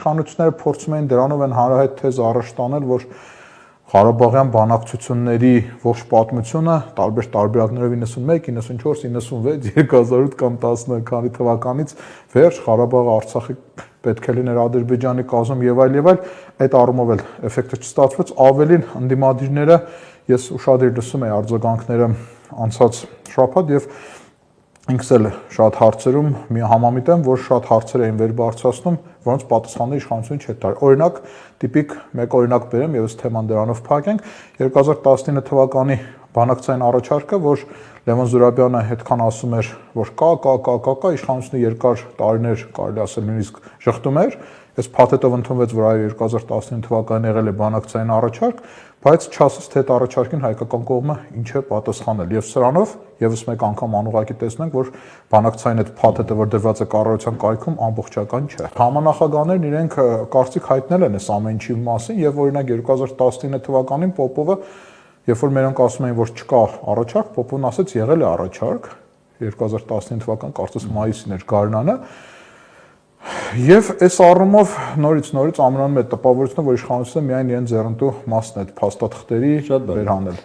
իշխանությունները փորձում էին դրանով են հանրահայտ թեզ առաջ տանել, որ Ղարաբաղյան բանակցությունների ողջ պատմությունը տարբեր տարբերակներով 91, 94, 96, 2008 կամ 10 քանի թվականից վերջ Ղարաբաղը Արցախի պետք է լիներ Ադրբեջանի կազմում եւ այլ, այդ առումով էլ էֆեկտը չստացվեց, ավելին ընդդիմադիրները ես ուշադիր լսում եի արձագանքները անցած շաբաթ եւ ինքս էլ շատ հարցերում մի համամիտ եմ, որ շատ հարցեր էին վեր բարձրացնում, որոնց պատասխանները իշխանությունը չէր տալի։ Օրինակ, տիպիկ մեկ օրինակ բերեմ, եւս թեման դրանով փակենք, 2019 թվականի բանակցային առաջարկը, որ Լևոն Զուրաբյանը հետքան ասում էր, որ կա, իշխանությունը երկար տարիներ կարելի ասել նույնիսկ շղթում էր, այս փաթեթով ընդունվեց, որ այո 2019 թվականին եղել է բանակցային առաջարկ, բայց չասես թե այդ առաջարկին հայկական կողմը ինչ է պատասխանել եւ սրանով եւս մեկ անգամ անուղղակի տեսնենք, որ բանակցային այդ փաթեթը, որ դրված է կառավարության կայքում, ամբողջական չէ։ Համանախագահներն իրենք կարծիք հայտնել են այս ամեն ինչի մասին եւ օրինակ 2019 թվականին Պոպովը երբ որ մերոնք ասում էին, որ չկա առաջարկ, Պոպովն ասաց եղել է առաջարկ 2019 թվական կարծես մայիսին էր գարնանը եւ այս առումով նորից ամենամեծ տպավորությունն է, որ իշխանությունը միայն իրեն ձեռնտու մասն է այդ փաստաթղթերի վերհանել։